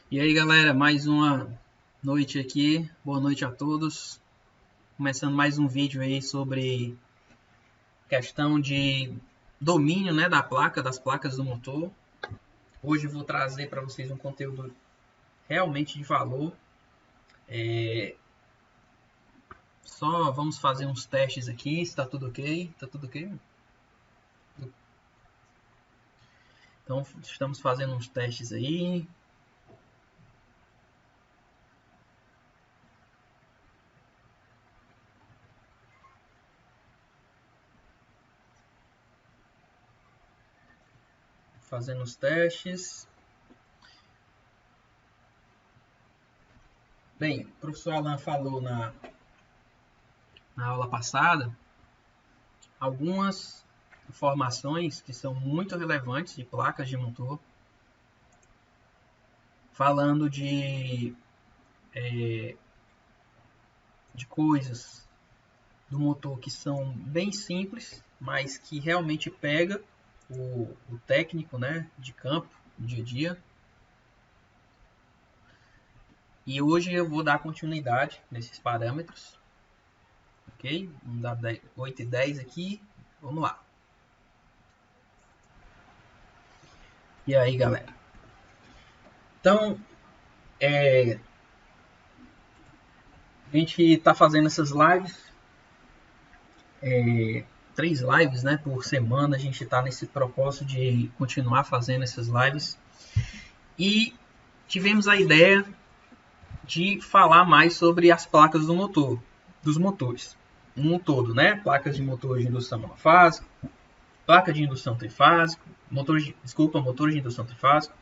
E aí galera, mais uma noite aqui, boa noite a todos. Começando mais um vídeo aí sobre questão de domínio, né, das placas do motor. Hoje eu vou trazer para vocês um conteúdo realmente de valor. Só vamos fazer uns testes aqui, se tá tudo ok. Tá tudo ok? Então estamos fazendo uns testes aí. Fazendo os testes. Bem, o professor Alan falou na aula passada algumas informações que são muito relevantes de placas de motor, falando de coisas do motor que são bem simples, mas que realmente pega o técnico, né, de campo, no dia a dia. E hoje eu vou dar continuidade nesses parâmetros, ok? Vamos dar 8 e 10 aqui, vamos lá. E aí, galera? Então, a gente está fazendo essas lives, 3 lives, né, por semana. A gente está nesse propósito de continuar fazendo essas lives. E tivemos a ideia de falar mais sobre as placas do motor, dos motores, um todo, né? Placas de motor de indução monofásica, placa de indução trifásica, motor de indução trifásica.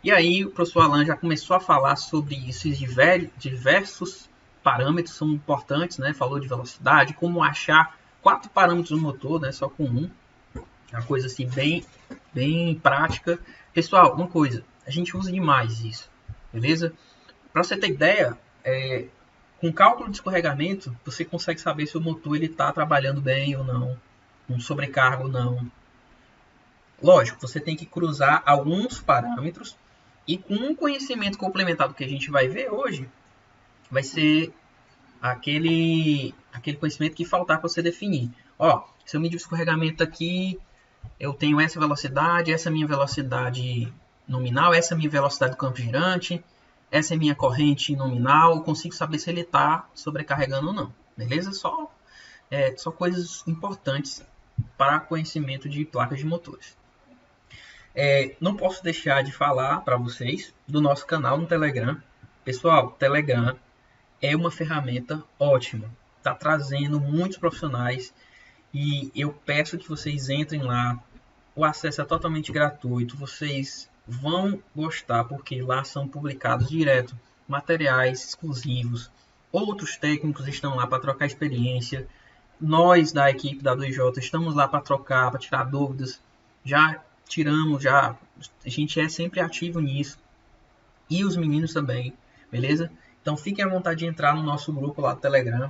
E aí o professor Alan já começou a falar sobre esses diversos parâmetros são importantes, né? Falou de velocidade, como achar 4 parâmetros no motor, né? Só com um. Uma coisa assim bem prática. Pessoal, uma coisa, a gente usa demais isso, beleza? Para você ter ideia, com cálculo de escorregamento, você consegue saber se o motor está trabalhando bem ou não, com sobrecarga ou não. Lógico, você tem que cruzar alguns parâmetros e com um conhecimento complementar do que a gente vai ver hoje, vai ser aquele conhecimento que faltar para você definir. Ó, se eu medir o escorregamento aqui, eu tenho essa velocidade, essa é a minha velocidade nominal, essa é a minha velocidade do campo girante, essa é a minha corrente nominal, eu consigo saber se ele está sobrecarregando ou não, beleza? Só coisas importantes para conhecimento de placas de motores. Não posso deixar de falar para vocês do nosso canal no Telegram. Pessoal, Telegram é uma ferramenta ótima, está trazendo muitos profissionais e eu peço que vocês entrem lá. O acesso é totalmente gratuito, vocês vão gostar porque lá são publicados direto materiais exclusivos, outros técnicos estão lá para trocar experiência, nós da equipe da 2J estamos lá para trocar, para tirar dúvidas, já tiramos, a gente é sempre ativo nisso, e os meninos também, beleza? Então fiquem à vontade de entrar no nosso grupo lá do Telegram.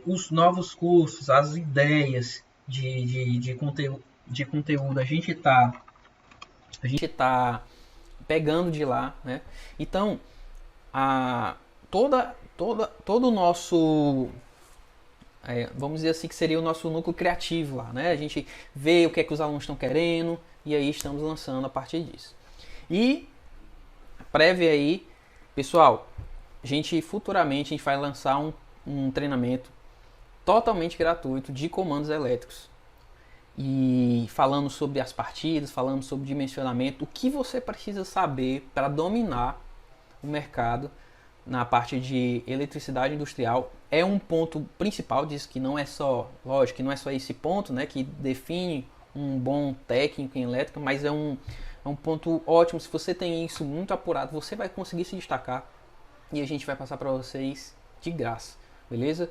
Os novos cursos, as ideias de conteúdo, a gente tá pegando de lá, né? Então, todo o nosso, vamos dizer assim, que seria o nosso núcleo criativo lá, né? A gente vê o que é que os alunos estão querendo e aí estamos lançando a partir disso. E prévia aí, pessoal, futuramente a gente vai lançar um treinamento totalmente gratuito de comandos elétricos. E falando sobre as partidas, falando sobre dimensionamento, o que você precisa saber para dominar o mercado na parte de eletricidade industrial é um ponto principal disso, que não é só, lógico, que não é só esse ponto, né, que define um bom técnico em elétrica, mas é um ponto ótimo. Se você tem isso muito apurado, você vai conseguir se destacar e a gente vai passar para vocês de graça, beleza?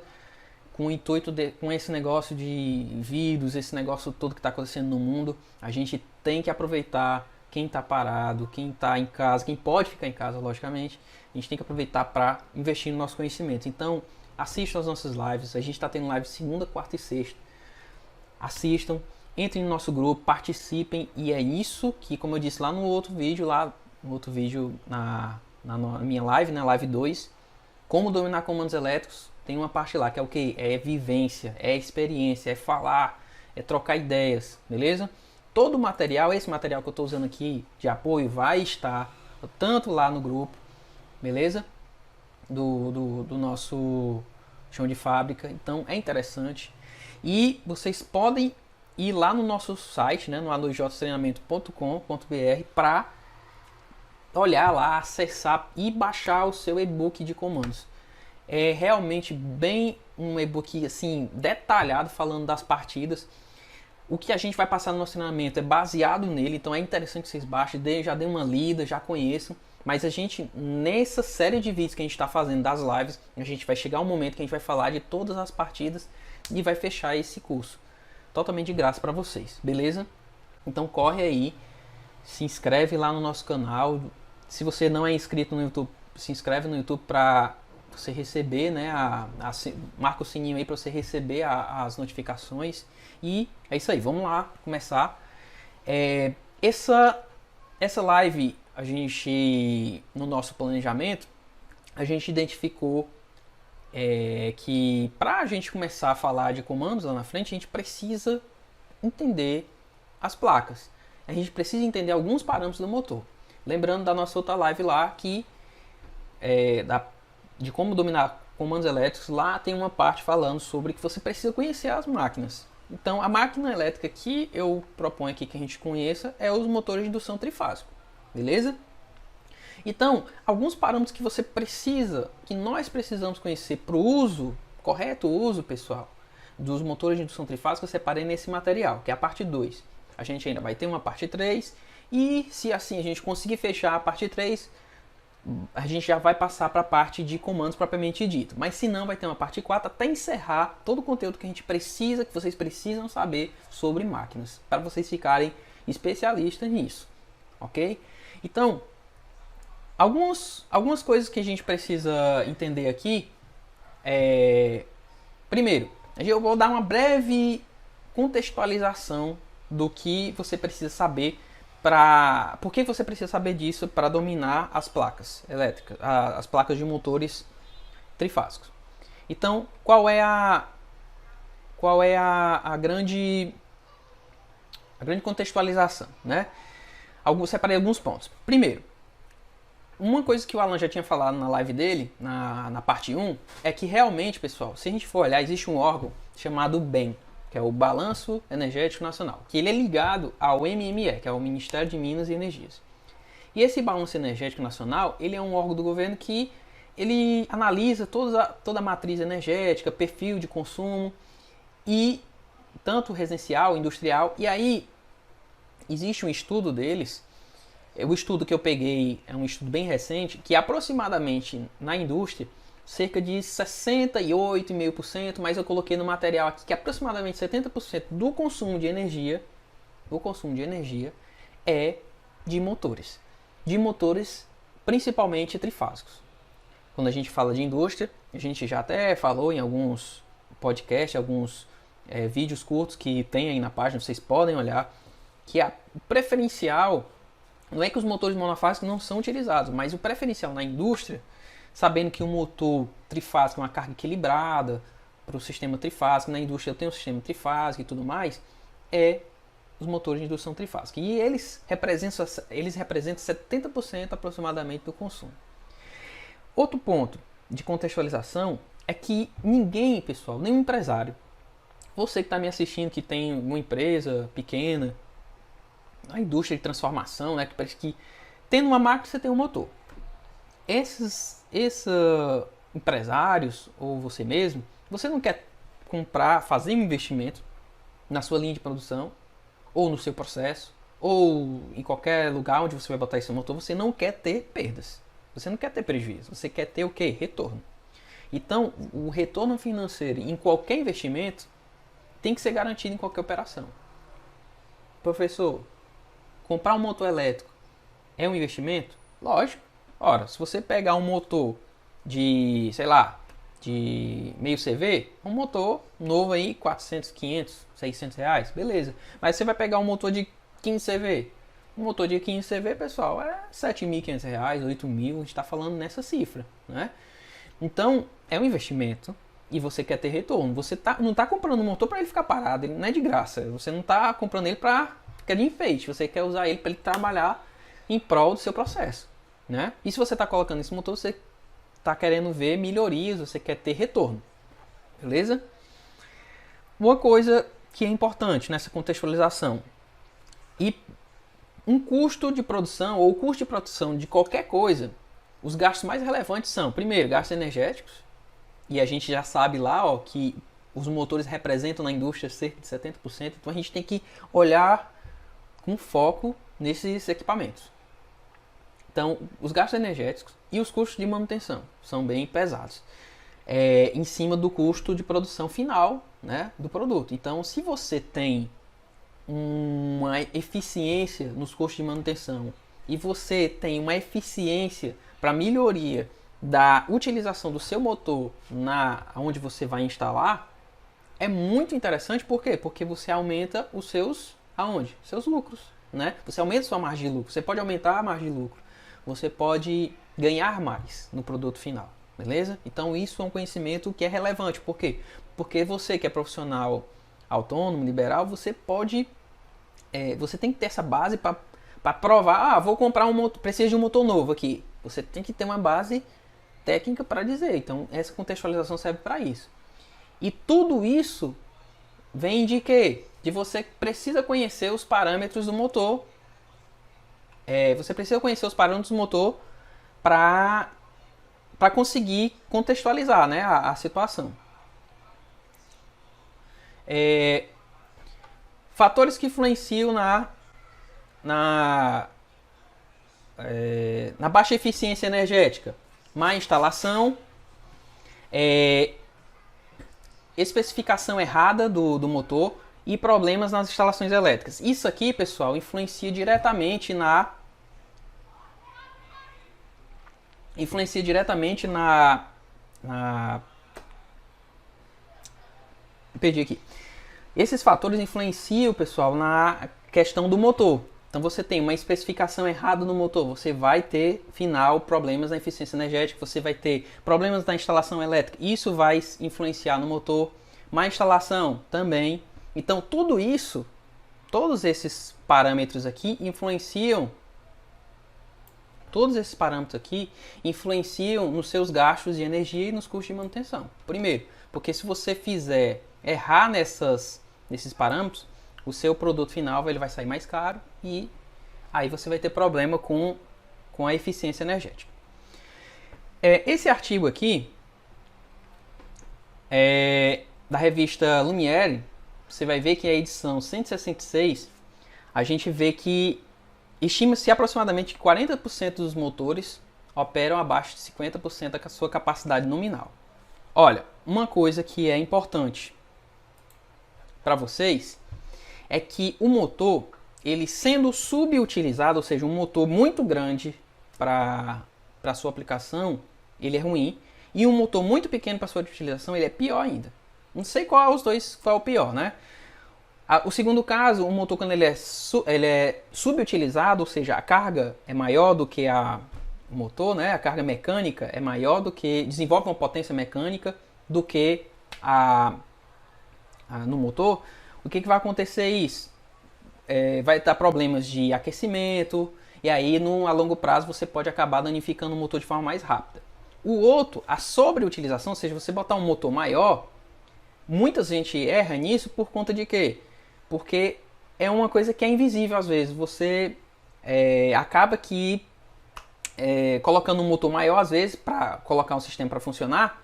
Com o intuito com esse negócio de vírus, esse negócio todo que está acontecendo no mundo, a gente tem que aproveitar quem está parado, quem está em casa, quem pode ficar em casa, logicamente, a gente tem que aproveitar para investir no nosso conhecimento. Então, assistam as nossas lives, a gente está tendo live segunda, quarta e sexta. Assistam, entrem no nosso grupo, participem, e é isso que, como eu disse lá no outro vídeo, lá vídeo na minha live, né, live 2, como dominar comandos elétricos. Tem uma parte lá que é o que? É vivência, é experiência, é falar, é trocar ideias, beleza? Todo o material, esse material que eu estou usando aqui de apoio, vai estar tanto lá no grupo, beleza? Do nosso chão de fábrica. Então é interessante. E vocês podem ir lá no nosso site, né, no a2jtreinamento.com.br, para olhar lá, acessar e baixar o seu e-book de comandos. É realmente bem um e-book assim detalhado, falando das partidas. O que a gente vai passar no nosso treinamento é baseado nele, então é interessante que vocês baixem, já dêem uma lida, já conheçam. Mas a gente, nessa série de vídeos que a gente está fazendo das lives, a gente vai chegar um momento que a gente vai falar de todas as partidas e vai fechar esse curso totalmente de graça para vocês, beleza? Então corre aí, se inscreve lá no nosso canal. Se você não é inscrito no YouTube, se inscreve no YouTube para você receber, né? Marca o sininho aí para você receber as notificações. E é isso aí, vamos lá começar. Essa live, a gente, no nosso planejamento, a gente identificou que para a gente começar a falar de comandos lá na frente, a gente precisa entender as placas. A gente precisa entender alguns parâmetros do motor. Lembrando da nossa outra live lá, que de como dominar comandos elétricos, lá tem uma parte falando sobre que você precisa conhecer as máquinas. Então, a máquina elétrica que eu proponho aqui que a gente conheça é os motores de indução trifásico, beleza? Então, alguns parâmetros que você precisa, que nós precisamos conhecer para o uso, correto uso, pessoal, dos motores de indução trifásica, eu separei nesse material, que é a parte 2. A gente ainda vai ter uma parte 3, e se assim a gente conseguir fechar a parte 3, a gente já vai passar para a parte de comandos propriamente dito. Mas se não, vai ter uma parte 4 até encerrar todo o conteúdo que a gente precisa, que vocês precisam saber sobre máquinas, para vocês ficarem especialistas nisso, ok? Então, algumas coisas que a gente precisa entender aqui primeiro, eu vou dar uma breve contextualização do que você precisa saber por que você precisa saber disso para dominar as placas elétricas, as placas de motores trifásicos. Então, qual é a grande contextualização, né? Separei alguns pontos. Primeiro, uma coisa que o Alan já tinha falado na live dele, na parte 1, é que realmente, pessoal, se a gente for olhar, existe um órgão chamado BEM, que é o Balanço Energético Nacional, que ele é ligado ao MME, que é o Ministério de Minas e Energias. E esse Balanço Energético Nacional, ele é um órgão do governo que ele analisa toda a matriz energética, perfil de consumo, e tanto residencial, industrial, e aí existe um estudo deles. O estudo que eu peguei é um estudo bem recente, que aproximadamente na indústria, cerca de 68,5%, mas eu coloquei no material aqui que aproximadamente 70% do consumo de energia é de motores principalmente trifásicos. Quando a gente fala de indústria, a gente já até falou em alguns podcasts, alguns vídeos curtos que tem aí na página, vocês podem olhar, que o preferencial não é que os motores monofásicos não são utilizados, mas o preferencial na indústria, sabendo que o motor trifásico é uma carga equilibrada para o sistema trifásico, na indústria eu tenho um sistema trifásico e tudo mais, é os motores de indução trifásica. E eles representam 70% aproximadamente do consumo. Outro ponto de contextualização é que ninguém, pessoal, nenhum empresário, você que está me assistindo, que tem uma empresa pequena, a indústria de transformação, né, que parece que tendo uma máquina você tem um motor. Esses empresários ou você mesmo, você não quer fazer um investimento na sua linha de produção ou no seu processo ou em qualquer lugar onde você vai botar esse motor, você não quer ter perdas, você não quer ter prejuízo, você quer ter o quê? Retorno. Então, o retorno financeiro em qualquer investimento tem que ser garantido em qualquer operação. Professor, comprar um motor elétrico é um investimento? Lógico. Ora, se você pegar um motor de, sei lá, de meio CV, um motor novo aí, 400, 500, 600 reais, beleza. Mas você vai pegar um motor de 15 CV, Um motor de 15 CV, pessoal, é R$ 7.500, R$ 8.000, a gente está falando nessa cifra, né? Então, é um investimento e você quer ter retorno. Você não está comprando um motor para ele ficar parado, ele não é de graça. Você não está comprando ele para ficar de enfeite, você quer usar ele para ele trabalhar em prol do seu processo, né? E se você está colocando esse motor, você está querendo ver melhorias, você quer ter retorno, beleza? Uma coisa que é importante nessa contextualização, e um custo de produção ou o custo de produção de qualquer coisa, os gastos mais relevantes são, primeiro, gastos energéticos, e a gente já sabe lá, ó, que os motores representam na indústria cerca de 70%, então a gente tem que olhar com foco nesses equipamentos. Então, os gastos energéticos e os custos de manutenção são bem pesados, em cima do custo de produção final, né, do produto. Então, se você tem uma eficiência nos custos de manutenção e você tem uma eficiência para melhoria da utilização do seu motor onde você vai instalar, é muito interessante. Por quê? Porque você aumenta os seus seus lucros, né? Você aumenta a sua margem de lucro, você pode aumentar a margem de lucro, você pode ganhar mais no produto final, beleza? Então isso é um conhecimento que é relevante. Por quê? Porque você que é profissional autônomo, liberal, você pode, você tem que ter essa base para provar, vou comprar um motor, preciso de um motor novo aqui. Você tem que ter uma base técnica para dizer. Então essa contextualização serve para isso. E tudo isso vem de quê? De você precisa conhecer os parâmetros do motor. Você precisa conhecer os parâmetros do motor para conseguir contextualizar, né, a situação. Fatores que influenciam na baixa eficiência energética: má instalação, especificação errada do motor e problemas nas instalações elétricas. Isso aqui, pessoal, influencia diretamente perdi aqui. Esses fatores influenciam, pessoal, na questão do motor. Então você tem uma especificação errada no motor, você vai ter, final, problemas na eficiência energética, você vai ter problemas na instalação elétrica, isso vai influenciar no motor. Má instalação também. Então tudo isso, todos esses parâmetros aqui influenciam nos seus gastos de energia e nos custos de manutenção. Primeiro, porque se você fizer errar nesses parâmetros, o seu produto final ele vai sair mais caro e aí você vai ter problema com a eficiência energética. Esse artigo aqui da revista Lumiere, você vai ver que a edição 166, a gente vê que estima-se aproximadamente que 40% dos motores operam abaixo de 50% da sua capacidade nominal. Olha, uma coisa que é importante para vocês é que o motor, ele sendo subutilizado, ou seja, um motor muito grande para a sua aplicação, ele é ruim, e um motor muito pequeno para sua utilização, ele é pior ainda. Não sei qual é o pior, né? O segundo caso, o motor quando ele é subutilizado, ou seja, a carga é maior do que o motor, né? A carga mecânica é maior desenvolve uma potência mecânica do que no motor. O que vai acontecer isso? Vai dar problemas de aquecimento, e aí a longo prazo você pode acabar danificando o motor de forma mais rápida. O outro, a sobreutilização, ou seja, você botar um motor maior, muita gente erra nisso por conta de quê? Porque é uma coisa que é invisível às vezes. Você acaba que colocando um motor maior às vezes para colocar um sistema para funcionar,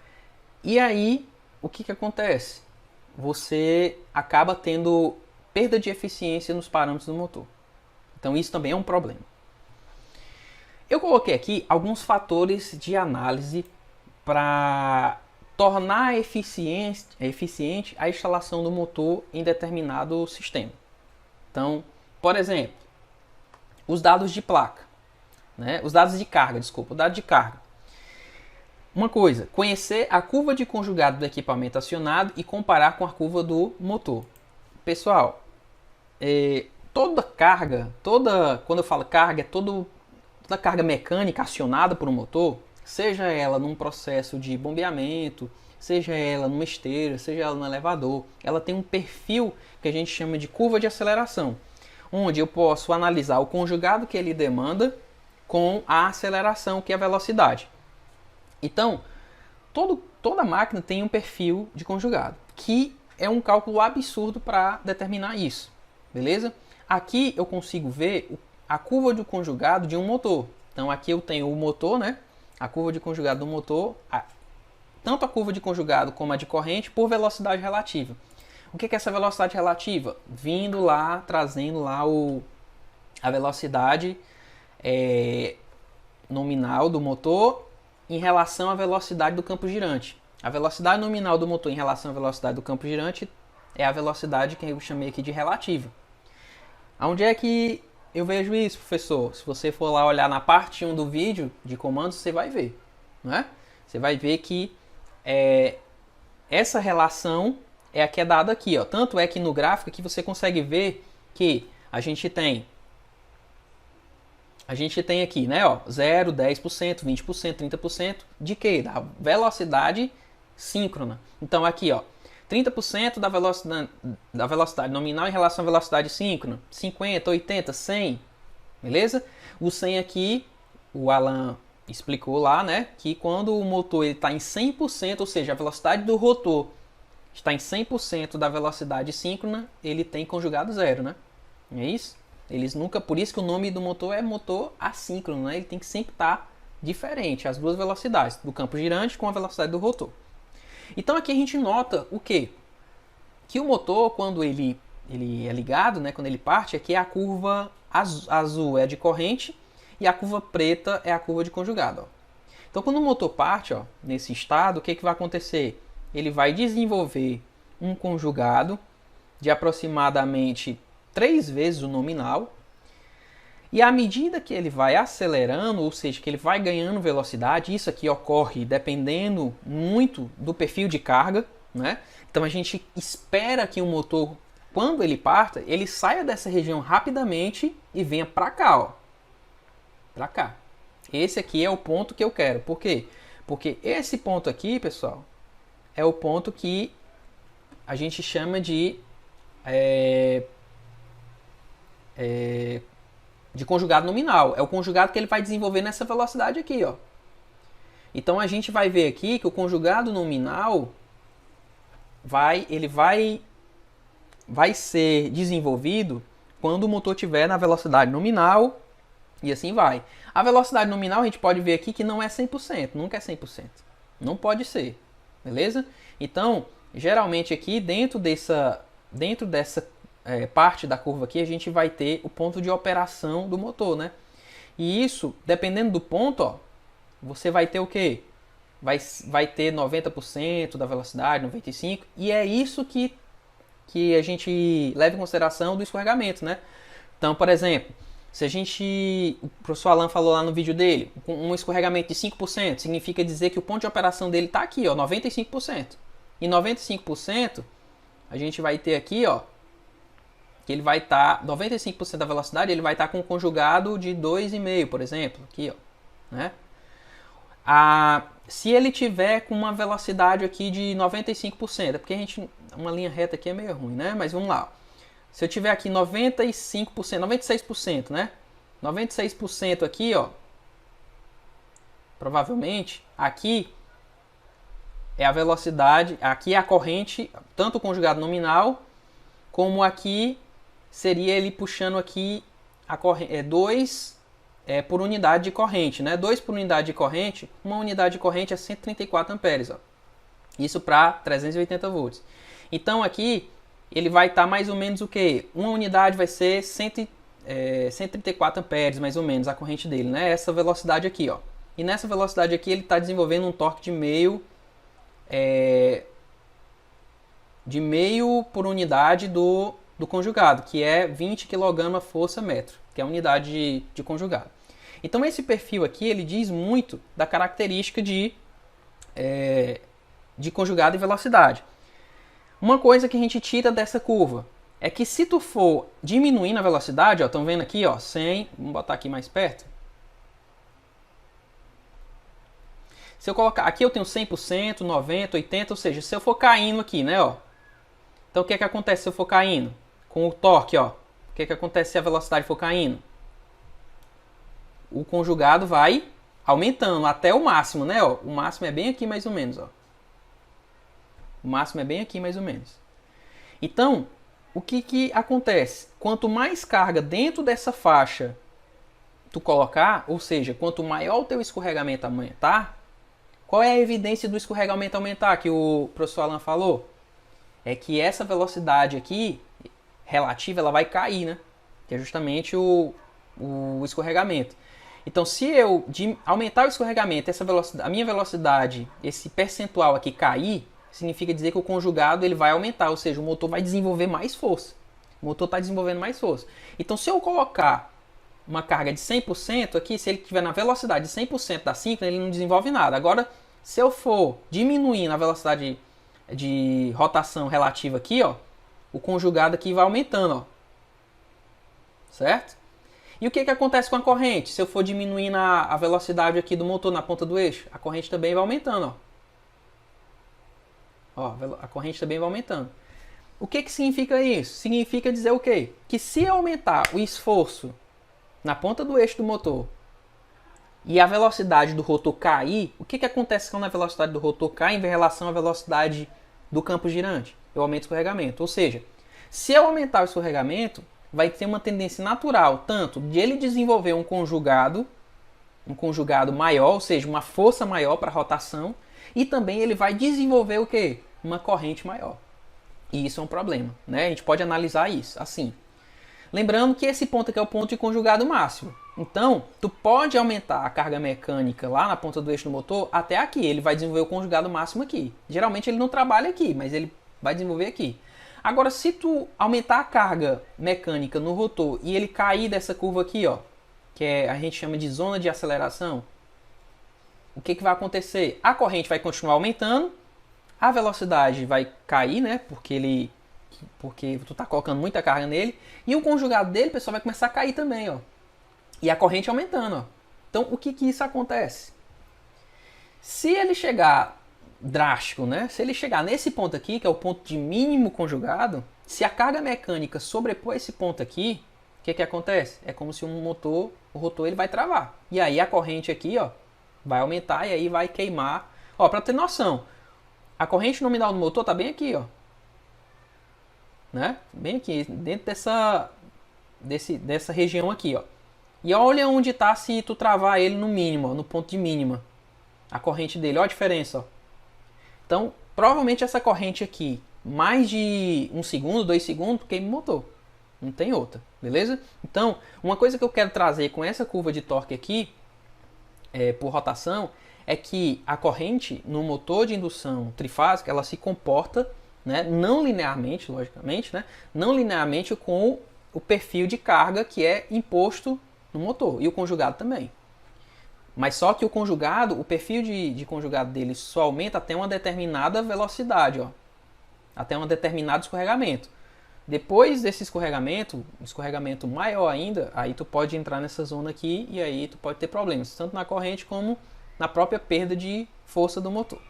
e aí o que acontece? Você acaba tendo perda de eficiência nos parâmetros do motor. Então isso também é um problema. Eu coloquei aqui alguns fatores de análise para tornar eficiente a instalação do motor em determinado sistema. Então, por exemplo, os dados de placa, né? Os dados de carga, o dado de carga. Uma coisa, conhecer a curva de conjugado do equipamento acionado e comparar com a curva do motor. Pessoal, toda carga, quando eu falo carga, é toda carga mecânica acionada por um motor, seja ela num processo de bombeamento, seja ela numa esteira, seja ela no elevador, ela tem um perfil que a gente chama de curva de aceleração, onde eu posso analisar o conjugado que ele demanda com a aceleração, que é a velocidade. Então, toda máquina tem um perfil de conjugado, que é um cálculo absurdo para determinar isso, beleza? Aqui eu consigo ver a curva de conjugado de um motor. Então aqui eu tenho o motor, né? A curva de conjugado do motor, tanto a curva de conjugado como a de corrente, por velocidade relativa. O que é essa velocidade relativa? Vindo lá, trazendo lá a velocidade nominal do motor em relação à velocidade do campo girante. A velocidade nominal do motor em relação à velocidade do campo girante é a velocidade que eu chamei aqui de relativa. Onde é que eu vejo isso, professor? Se você for lá olhar na parte 1 do vídeo de comandos, você vai ver. Não é? Você vai ver que essa relação é a que é dada aqui. Ó. Tanto é que no gráfico aqui você consegue ver que a gente tem aqui, né, ó, 0, 10%, 20%, 30% de quê? Da velocidade síncrona. Então aqui, ó, 30% da velocidade nominal em relação à velocidade síncrona, 50, 80, 100, beleza? O 100 aqui, o Alan explicou lá, né, que quando o motor está em 100%, ou seja, a velocidade do rotor está em 100% da velocidade síncrona, ele tem conjugado zero, né? Não é isso? Eles nunca, por isso que o nome do motor é motor assíncrono, né? Ele tem que sempre estar diferente, as duas velocidades, do campo girante com a velocidade do rotor. Então aqui a gente nota o quê? Que o motor, quando ele é ligado, né, quando ele parte, aqui é a curva azul é a de corrente e a curva preta é a curva de conjugado. Ó. Então quando o motor parte, ó, nesse estado, o que vai acontecer? Ele vai desenvolver um conjugado de aproximadamente 3 vezes o nominal, e à medida que ele vai acelerando, ou seja, que ele vai ganhando velocidade, isso aqui ocorre dependendo muito do perfil de carga, né? Então a gente espera que o motor, quando ele parta, ele saia dessa região rapidamente e venha para cá, ó. Para cá. Esse aqui é o ponto que eu quero. Por quê? Porque esse ponto aqui, pessoal, é o ponto que a gente chama de conjugado nominal. É o conjugado que ele vai desenvolver nessa velocidade aqui, ó. Então a gente vai ver aqui que o conjugado nominal vai ser desenvolvido quando o motor estiver na velocidade nominal e assim vai. A velocidade nominal a gente pode ver aqui que não é 100%, nunca é 100%. Não pode ser, beleza? Então, geralmente aqui dentro dessa parte da curva aqui, a gente vai ter o ponto de operação do motor, né? E isso, dependendo do ponto, ó, você vai ter o quê? Vai ter 90% da velocidade, 95%, e é isso que a gente leva em consideração do escorregamento, né? Então, por exemplo, se o professor Alan falou lá no vídeo dele, com um escorregamento de 5%, significa dizer que o ponto de operação dele está aqui, ó, 95%. E 95%, a gente vai ter aqui, ó, que ele vai estar, 95% da velocidade, ele vai estar com um conjugado de 2,5, por exemplo, aqui, ó, né? Se ele tiver com uma velocidade aqui de 95%, é porque uma linha reta aqui é meio ruim, né? Mas vamos lá. Se eu tiver aqui 95%, 96%, né? 96% aqui, ó, provavelmente, aqui é a velocidade, aqui é a corrente, tanto o conjugado nominal, como aqui seria ele puxando aqui a corrente, 2 por unidade de corrente, né? 2 por unidade de corrente, uma unidade de corrente é 134 amperes, ó. Isso para 380 volts. Então aqui ele vai estar mais ou menos o que? Uma unidade vai ser 134 amperes, mais ou menos, a corrente dele, né? Essa velocidade aqui, ó. E nessa velocidade aqui ele está desenvolvendo um torque de meio por unidade do conjugado, que é 20 kg força metro, que é a unidade de conjugado. Então esse perfil aqui, ele diz muito da característica de conjugado e velocidade. Uma coisa que a gente tira dessa curva, é que se tu for diminuindo a velocidade, ó, estão vendo aqui, ó, 100, vamos botar aqui mais perto. Se eu colocar, aqui eu tenho 100%, 90%, 80%, ou seja, se eu for caindo aqui, né, ó. Então o que é que acontece se eu for caindo? Com o torque, ó. O que é que acontece se a velocidade for caindo? O conjugado vai aumentando até o máximo, né, ó. O máximo é bem aqui mais ou menos, ó. O máximo é bem aqui mais ou menos. Então, o que acontece? Quanto mais carga dentro dessa faixa tu colocar, ou seja, quanto maior o teu escorregamento aumentar, qual é a evidência do escorregamento aumentar que o professor Alan falou? É que essa velocidade aqui, relativa, ela vai cair, né? Que é justamente o escorregamento. Então, se eu aumentar o escorregamento, essa velocidade, a minha velocidade, esse percentual aqui cair, significa dizer que o conjugado ele vai aumentar, ou seja, o motor vai desenvolver mais força. O motor está desenvolvendo mais força. Então, se eu colocar uma carga de 100% aqui, se ele estiver na velocidade de 100% da síncrona, ele não desenvolve nada. Agora, se eu for diminuindo a velocidade de rotação relativa aqui, ó, o conjugado aqui vai aumentando, ó. Certo? E o que acontece com a corrente? Se eu for diminuindo a velocidade aqui do motor na ponta do eixo, a corrente também vai aumentando, ó. Ó, a corrente também vai aumentando. O que significa isso? Significa dizer o quê? Que se aumentar o esforço na ponta do eixo do motor e a velocidade do rotor cair, o que acontece quando a velocidade do rotor cai em relação à velocidade do campo girante? Eu aumento o escorregamento. Ou seja, se eu aumentar o escorregamento, vai ter uma tendência natural, tanto de ele desenvolver um conjugado maior, ou seja, uma força maior para a rotação, e também ele vai desenvolver o quê? Uma corrente maior. E isso é um problema, né? A gente pode analisar isso assim. Lembrando que esse ponto aqui é o ponto de conjugado máximo. Então, tu pode aumentar a carga mecânica lá na ponta do eixo do motor até aqui. Ele vai desenvolver o conjugado máximo aqui. Geralmente ele não trabalha aqui, mas ele vai desenvolver aqui. Agora, se tu aumentar a carga mecânica no rotor e ele cair dessa curva aqui, ó, que a gente chama de zona de aceleração, o que vai acontecer? A corrente vai continuar aumentando, a velocidade vai cair, né? Porque tu tá colocando muita carga nele, e o conjugado dele, pessoal, vai começar a cair também, ó. E a corrente aumentando, ó. Então, o que isso acontece? Se ele chegar drástico, né? Se ele chegar nesse ponto aqui, que é o ponto de mínimo conjugado, se a carga mecânica sobrepor esse ponto aqui, o que acontece? É como se o rotor ele vai travar. E aí a corrente aqui, ó, vai aumentar e aí vai queimar. Ó, para ter noção, a corrente nominal do motor tá bem aqui, ó. Né? Bem aqui, dentro dessa região aqui, ó. E olha onde tá se tu travar ele no mínimo, ó, no ponto de mínima. A corrente dele, olha a diferença, ó. Então, provavelmente essa corrente aqui, mais de 1 segundo, 2 segundos, queima o motor. Não tem outra, beleza? Então, uma coisa que eu quero trazer com essa curva de torque aqui, por rotação, é que a corrente no motor de indução trifásica, ela se comporta, né, não linearmente, logicamente, né, não linearmente com o perfil de carga que é imposto no motor, e o conjugado também. Mas só que o conjugado, o perfil de conjugado dele só aumenta até uma determinada velocidade, ó, até um determinado escorregamento. Depois desse escorregamento maior ainda, aí tu pode entrar nessa zona aqui e aí tu pode ter problemas, tanto na corrente como na própria perda de força do motor.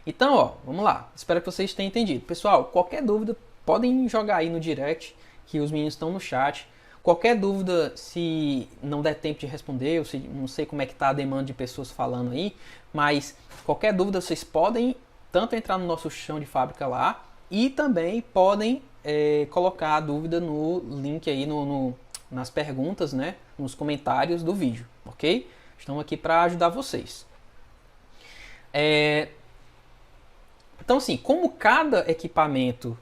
Então, ó, vamos lá. Espero que vocês tenham entendido. Pessoal, qualquer dúvida, podem jogar aí no direct, que os meninos estão no chat. Qualquer dúvida, se não der tempo de responder, eu não sei como é que está a demanda de pessoas falando aí, mas qualquer dúvida vocês podem tanto entrar no nosso chão de fábrica lá, e também podem colocar a dúvida no link aí, nas perguntas, né, nos comentários do vídeo, ok? Estamos aqui para ajudar vocês. Então, assim, como cada equipamento,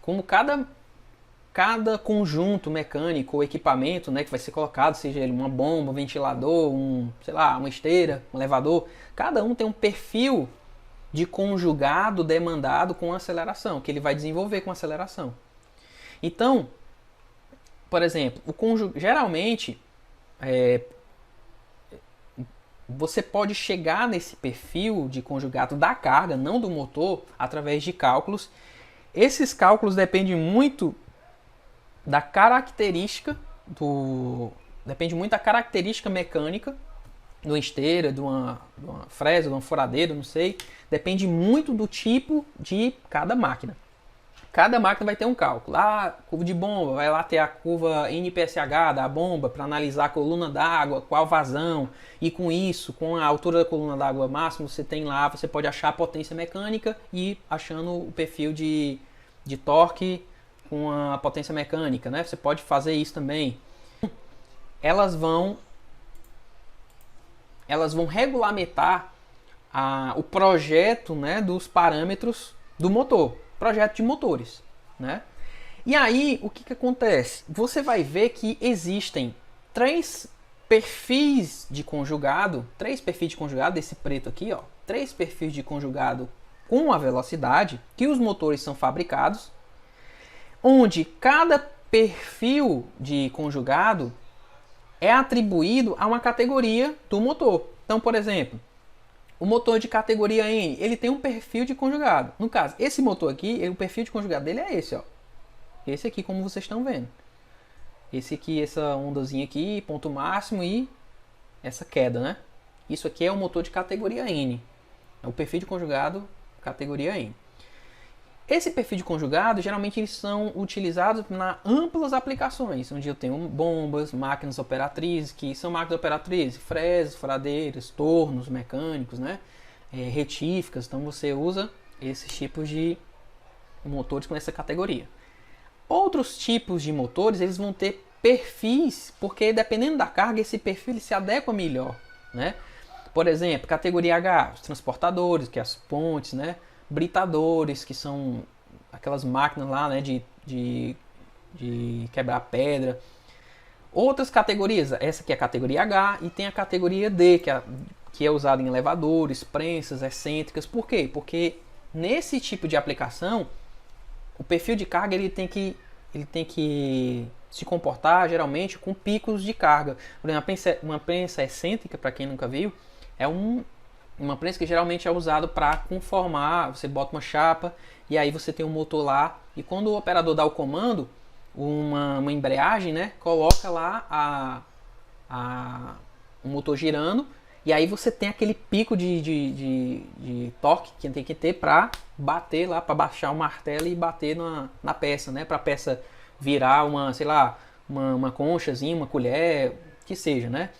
como cada conjunto mecânico ou equipamento, né, que vai ser colocado, seja ele uma bomba, um ventilador, sei lá, uma esteira, um elevador, cada um tem um perfil de conjugado demandado com aceleração, que ele vai desenvolver com aceleração. Então, por exemplo, geralmente você pode chegar nesse perfil de conjugado da carga, não do motor, através de cálculos. Esses cálculos dependem muito da característica mecânica de uma esteira, de uma fresa, de uma furadeira, não sei. Depende muito do tipo de cada máquina. Cada máquina vai ter um cálculo. Curva de bomba, vai lá ter a curva NPSH da bomba para analisar a coluna d'água, qual vazão. E com isso, com a altura da coluna d'água máxima, você pode achar a potência mecânica e achando o perfil de torque com a potência mecânica, né? Você pode fazer isso também. Elas vão regulamentar o projeto, né, dos parâmetros do motor. Projeto de motores, né? E aí, o que acontece? Você vai ver que existem três perfis de conjugado, desse preto aqui, ó, 3 perfis de conjugado com a velocidade que os motores são fabricados, onde cada perfil de conjugado é atribuído a uma categoria do motor. Então, por exemplo, o motor de categoria N, ele tem um perfil de conjugado. No caso, esse motor aqui, o perfil de conjugado dele é esse, ó. Esse aqui, como vocês estão vendo. Esse aqui, essa ondazinha aqui, ponto máximo e essa queda, né? Isso aqui é o motor de categoria N. É o perfil de conjugado categoria N. Esse perfil de conjugado, geralmente eles são utilizados na amplas aplicações, onde eu tenho bombas, máquinas operatrizes, que são máquinas operatrizes, fresas, furadeiras, tornos mecânicos, né? Retíficas, então você usa esses tipos de motores com essa categoria. Outros tipos de motores, eles vão ter perfis, porque dependendo da carga, esse perfil ele se adequa melhor, né? Por exemplo, categoria H, os transportadores, que é as pontes, né? Britadores, que são aquelas máquinas lá, né, de quebrar pedra. Outras categorias, essa aqui é a categoria H, e tem a categoria D, que é usada em elevadores, prensas, excêntricas. Por quê? Porque nesse tipo de aplicação, o perfil de carga ele tem que se comportar geralmente com picos de carga. Por exemplo, uma prensa excêntrica, para quem nunca viu, é uma prensa que geralmente é usado para conformar. Você bota uma chapa e aí você tem um motor lá, e quando o operador dá o comando, uma embreagem, né, coloca lá o motor girando, e aí você tem aquele pico de torque que tem que ter para bater lá, para baixar o martelo e bater na peça, né, para a peça virar uma conchazinha, uma colher, que seja, né?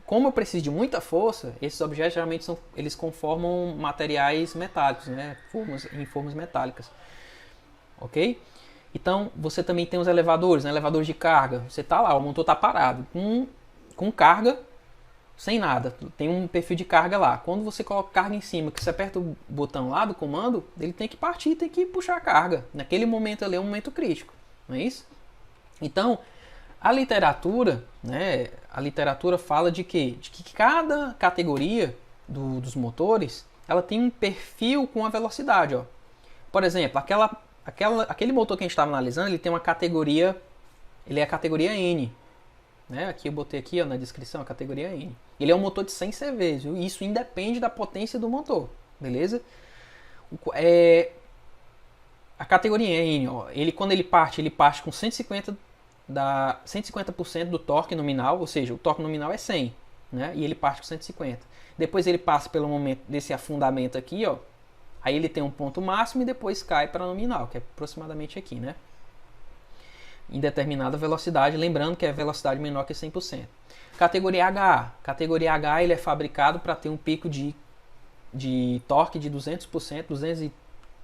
Como eu preciso de muita força, esses objetos geralmente eles conformam materiais metálicos, né? Em formas metálicas. Ok? Então, você também tem os elevadores, né? Elevadores de carga. Você está lá, o motor está parado, com carga, sem nada. Tem um perfil de carga lá. Quando você coloca carga em cima, que você aperta o botão lá do comando, ele tem que partir, tem que puxar a carga. Naquele momento ali é um momento crítico. Não é isso? Então, a literatura, né, fala de quê? De que cada categoria dos motores, ela tem um perfil com a velocidade, ó. Por exemplo, aquele motor que a gente estava analisando, ele tem uma categoria, ele é a categoria N, né? Aqui eu botei aqui, ó, na descrição a categoria N. Ele é um motor de 100 CV, viu? Isso independe da potência do motor, beleza? A categoria N, ó, quando ele parte com 150% do torque nominal, ou seja, o torque nominal é 100, né? E ele parte com 150. Depois ele passa pelo momento desse afundamento aqui, ó. Aí ele tem um ponto máximo e depois cai para nominal, que é aproximadamente aqui, né? Em determinada velocidade, lembrando que é velocidade menor que 100%. Categoria HA. Categoria HA ele é fabricado para ter um pico de torque de 200%,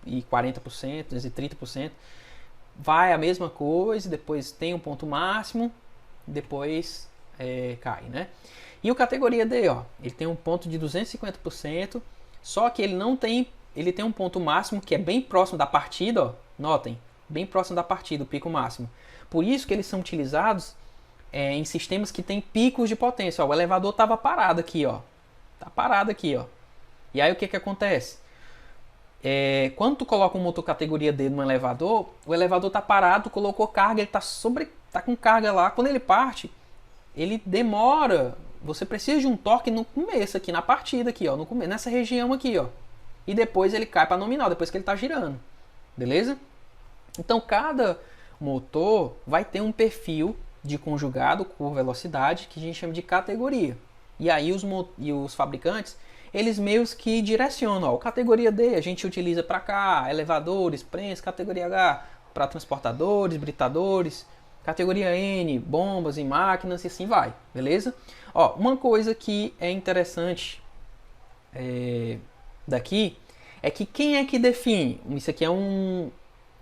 240%, 230%. Vai a mesma coisa, depois tem um ponto máximo, depois cai, né? E o categoria D, ó, ele tem um ponto de 250%, só que ele tem um ponto máximo que é bem próximo da partida, ó, notem, bem próximo da partida, o pico máximo. Por isso que eles são utilizados em sistemas que tem picos de potência. Ó, o elevador estava parado aqui, ó, tá parado aqui, ó. E aí o que acontece? Quando tu coloca um motor categoria D no elevador, o elevador está parado, tu colocou carga, ele tá com carga lá. Quando ele parte, ele demora. Você precisa de um torque no começo aqui, na partida aqui, ó, no começo, nessa região aqui, ó. E depois ele cai para nominal, depois que ele está girando. Beleza? Então cada motor vai ter um perfil de conjugado por velocidade que a gente chama de categoria. E aí os fabricantes, eles meio que direcionam. Ó, categoria D a gente utiliza para cá, elevadores, prensas, categoria H para transportadores, britadores, categoria N, bombas e máquinas e assim vai, beleza? Ó, uma coisa que é interessante daqui é que quem é que define? Isso aqui é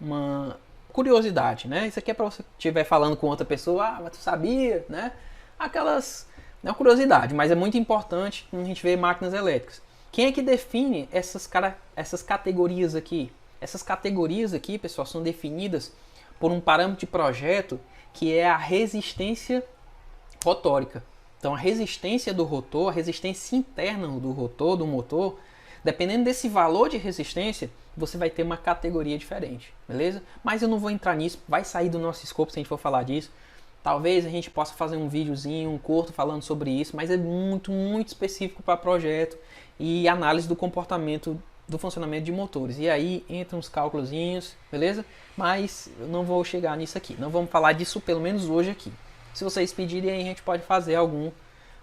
uma curiosidade, né? Isso aqui é para você estiver falando com outra pessoa, mas tu sabia, né? Aquelas, é uma curiosidade, mas é muito importante quando a gente vê máquinas elétricas. Quem é que define essas categorias aqui? Essas categorias aqui, pessoal, são definidas por um parâmetro de projeto que é a resistência rotórica. Então a resistência do rotor, a resistência interna do rotor, do motor, dependendo desse valor de resistência, você vai ter uma categoria diferente, beleza? Mas eu não vou entrar nisso, vai sair do nosso escopo se a gente for falar disso. Talvez a gente possa fazer um videozinho, um curto falando sobre isso, mas é muito, muito específico para projeto e análise do comportamento do funcionamento de motores. E aí entram uns cálculozinhos, beleza? Mas eu não vou chegar nisso aqui. Não vamos falar disso pelo menos hoje aqui. Se vocês pedirem, aí a gente pode fazer algum,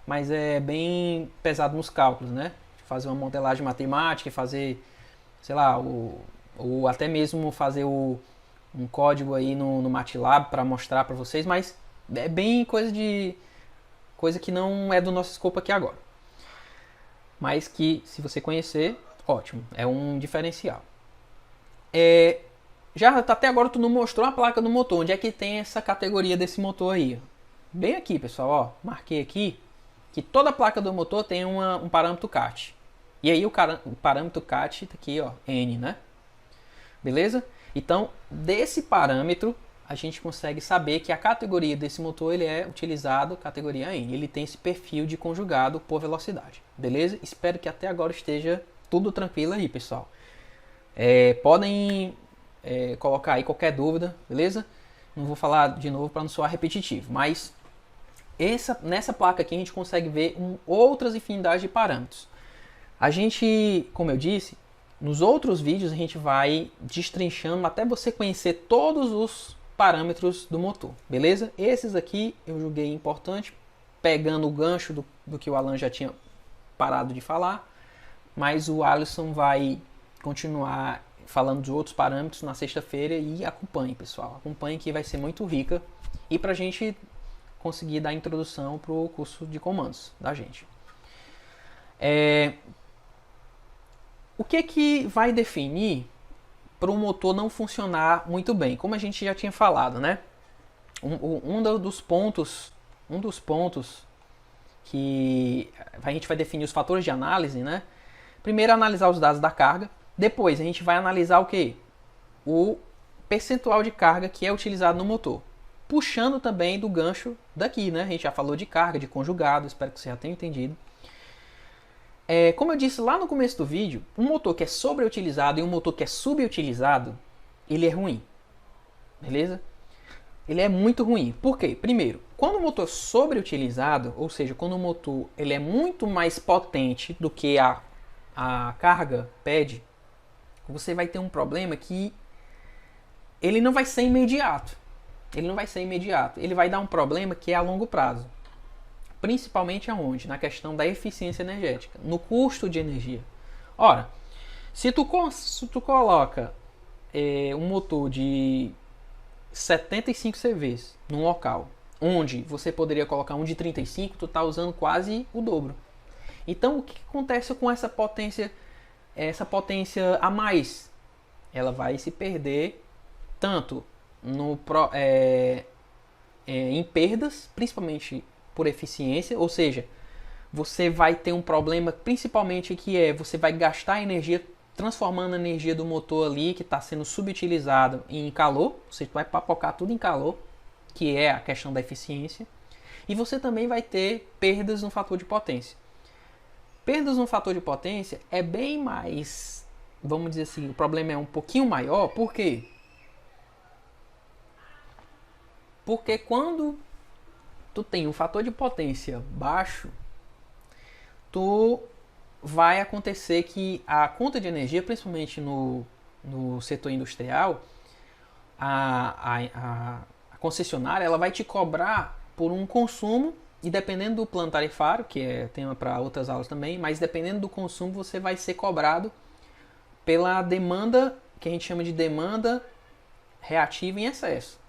mas é bem pesado nos cálculos, né? Fazer uma modelagem matemática, fazer, sei lá, ou até mesmo fazer um código aí no MATLAB para mostrar para vocês, mas é bem coisa que não é do nosso escopo aqui agora. Mas que, se você conhecer, ótimo, é um diferencial. Já até agora tu não mostrou a placa do motor, onde é que tem essa categoria desse motor aí? Bem aqui, pessoal, ó, marquei aqui que toda placa do motor tem um parâmetro CAT. E aí o parâmetro CAT tá aqui, ó, N, né? Beleza? Então, desse parâmetro, a gente consegue saber que a categoria desse motor ele é utilizado categoria N. Ele tem esse perfil de conjugado por velocidade. Beleza? Espero que até agora esteja tudo tranquilo aí, pessoal. Podem colocar aí qualquer dúvida, beleza? Não vou falar de novo para não soar repetitivo, mas nessa placa aqui a gente consegue ver outras infinidades de parâmetros. A gente, como eu disse, nos outros vídeos a gente vai destrinchando até você conhecer todos os parâmetros do motor, beleza? Esses aqui eu julguei importante, pegando o gancho do que o Alan já tinha parado de falar, mas o Alisson vai continuar falando de outros parâmetros na sexta-feira e acompanhe, pessoal. Acompanhe que vai ser muito rica e para a gente conseguir dar a introdução para o curso de comandos da gente. O que vai definir para o motor não funcionar muito bem? Como a gente já tinha falado, né? Um dos pontos que a gente vai definir os fatores de análise, né? Primeiro analisar os dados da carga, depois a gente vai analisar o que? O percentual de carga que é utilizado no motor. Puxando também do gancho daqui, né? A gente já falou de carga, de conjugado, espero que você já tenha entendido. Como eu disse lá no começo do vídeo, um motor que é sobreutilizado e um motor que é subutilizado, ele é ruim. Beleza? Ele é muito ruim. Por quê? Primeiro, quando o motor é sobreutilizado, ou seja, quando o motor ele é muito mais potente do que a carga pede, você vai ter um problema que ele não vai ser imediato. Ele vai dar um problema que é a longo prazo. Principalmente aonde? Na questão da eficiência energética, no custo de energia. Ora, se tu coloca um motor de 75 CVs num local, onde você poderia colocar um de 35, tu está usando quase o dobro. Então, o que acontece com essa potência a mais? Ela vai se perder tanto em perdas, principalmente por eficiência, ou seja, você vai ter um problema principalmente que você vai gastar energia transformando a energia do motor ali que está sendo subutilizado em calor, você vai papocar tudo em calor, que é a questão da eficiência, e você também vai ter perdas no fator de potência. Perdas no fator de potência é bem mais, vamos dizer assim, o problema é um pouquinho maior, por quê? Porque quando tu tem um fator de potência baixo, vai acontecer que a conta de energia, principalmente no setor industrial, a concessionária ela vai te cobrar por um consumo, e dependendo do plano tarifário, que é tema para outras aulas também, mas dependendo do consumo você vai ser cobrado pela demanda, que a gente chama de demanda reativa em excesso.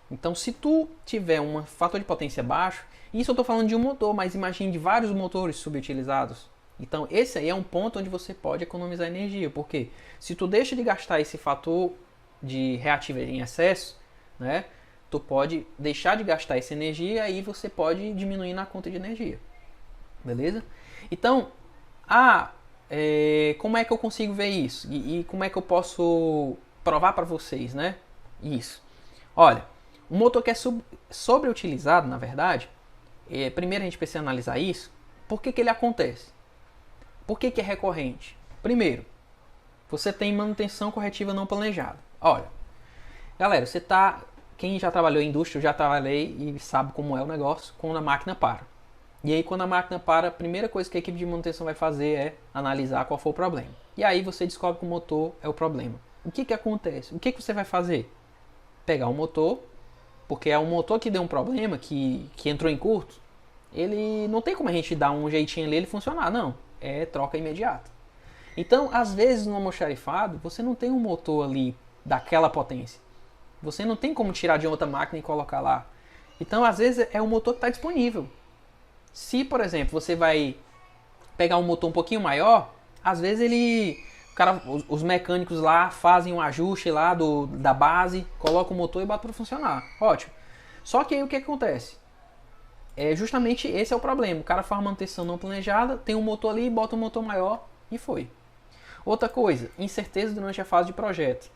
Então, se tu tiver um fator de potência baixo, isso eu estou falando de um motor, mas imagine de vários motores subutilizados. Então, esse aí é um ponto onde você pode economizar energia, porque se tu deixa de gastar esse fator de reativa em excesso, né, tu pode deixar de gastar essa energia e aí você pode diminuir na conta de energia. Beleza? Então, como é que eu consigo ver isso? E como é que eu posso provar para vocês, né? Isso. Olha, um motor que é sobreutilizado, na verdade, primeiro a gente precisa analisar isso. Por que ele acontece? Por que é recorrente? Primeiro, você tem manutenção corretiva não planejada. Olha, galera, quem já trabalhou em indústria, eu já trabalhei e sabe como é o negócio, quando a máquina para. E aí, quando a máquina para, a primeira coisa que a equipe de manutenção vai fazer é analisar qual foi o problema. E aí você descobre que o motor é o problema. O que acontece? O que você vai fazer? Pegar o motor, porque é um motor que deu um problema, que entrou em curto, ele não tem como a gente dar um jeitinho ali e ele funcionar, não. É troca imediata. Então, às vezes, no almoxarifado, você não tem um motor ali daquela potência. Você não tem como tirar de outra máquina e colocar lá. Então, às vezes, é o motor que está disponível. Se, por exemplo, você vai pegar um motor um pouquinho maior, às vezes os mecânicos lá fazem um ajuste lá da base, colocam o motor e botam para funcionar. Ótimo. Só que aí o que acontece? Justamente esse é o problema. O cara faz uma manutenção não planejada, tem um motor ali, bota um motor maior e foi. Outra coisa, incerteza durante a fase de projeto.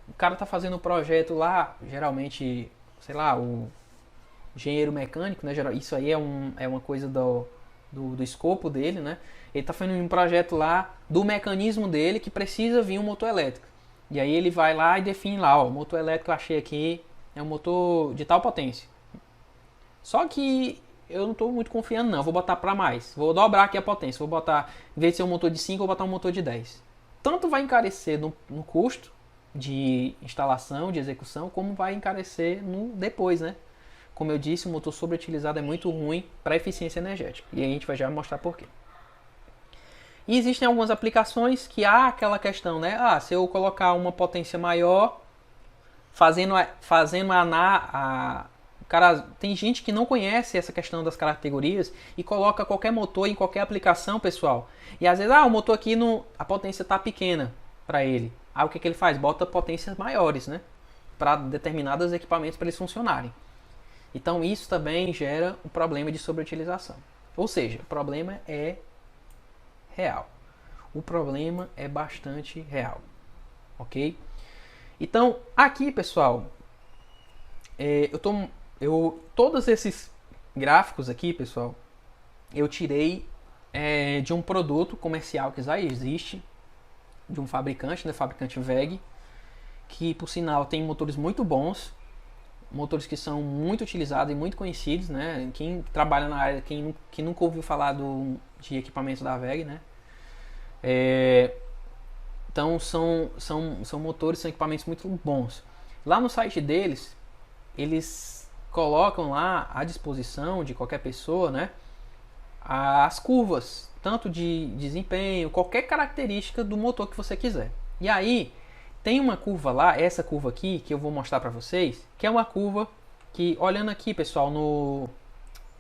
O cara está fazendo um projeto lá, geralmente, sei lá, o engenheiro mecânico, né? Isso aí é uma coisa do escopo dele, né? Ele está fazendo um projeto lá do mecanismo dele que precisa vir um motor elétrico. E aí ele vai lá e define lá, ó, o motor elétrico que eu achei aqui é um motor de tal potência. Só que eu não estou muito confiando não, vou botar para mais. Vou dobrar aqui a potência, vou botar, em vez de ser um motor de 5, vou botar um motor de 10. Tanto vai encarecer no custo de instalação, de execução, como vai encarecer depois, né? Como eu disse, o motor sobreutilizado é muito ruim para eficiência energética. E a gente vai já mostrar por quê. E existem algumas aplicações que há aquela questão, né? Se eu colocar uma potência maior, cara, tem gente que não conhece essa questão das categorias e coloca qualquer motor em qualquer aplicação, pessoal. E às vezes, o motor aqui, a potência está pequena para ele. Aí o que ele faz? Bota potências maiores, né? Para determinados equipamentos para eles funcionarem. Então isso também gera um problema de sobreutilização. Ou seja, o problema é real. O problema é bastante real. Ok? Então, aqui, pessoal, todos esses gráficos aqui, pessoal, eu tirei de um produto comercial que já existe, de um fabricante, né, fabricante WEG, que por sinal tem motores muito bons, motores que são muito utilizados e muito conhecidos, né? Quem trabalha na área, quem nunca ouviu falar de equipamentos da WEG, né? Então são motores, são equipamentos muito bons. Lá no site deles, eles colocam lá à disposição de qualquer pessoa, né, as curvas, tanto de desempenho, qualquer característica do motor que você quiser. E aí tem uma curva lá, essa curva aqui que eu vou mostrar para vocês, que é uma curva que, olhando aqui, pessoal,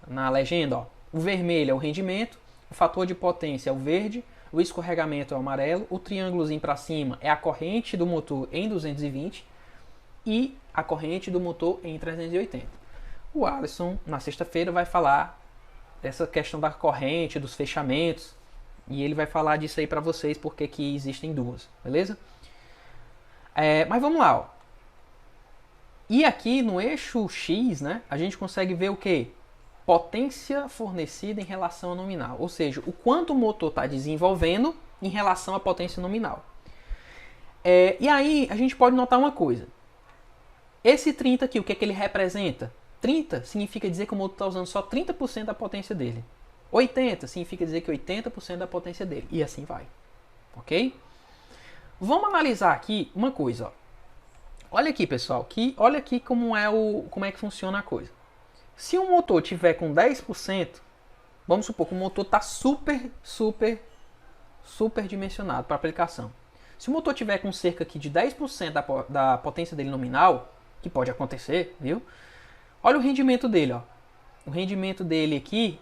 na legenda, ó, o vermelho é o rendimento, o fator de potência é o verde, o escorregamento é o amarelo, o triângulozinho para cima é a corrente do motor em 220 e a corrente do motor em 380. O Alisson, na sexta-feira, vai falar dessa questão da corrente, dos fechamentos, e ele vai falar disso aí para vocês, porque que existem duas, beleza? Mas vamos lá, ó. E aqui no eixo X, né, a gente consegue ver o que? Potência fornecida em relação a nominal, ou seja, o quanto o motor está desenvolvendo em relação à potência nominal. E aí a gente pode notar uma coisa. Esse 30 aqui, o que é que ele representa? 30 significa dizer que o motor está usando só 30% da potência dele. 80 significa dizer que 80% da potência dele. E assim vai. Ok? Vamos analisar aqui uma coisa. Ó. Olha aqui, pessoal, olha aqui como é que funciona a coisa. Se o motor tiver com 10%, vamos supor que o motor está super dimensionado para aplicação. Se o motor tiver com cerca aqui de 10% da potência dele nominal, que pode acontecer, viu? Olha o rendimento dele, ó. O rendimento dele aqui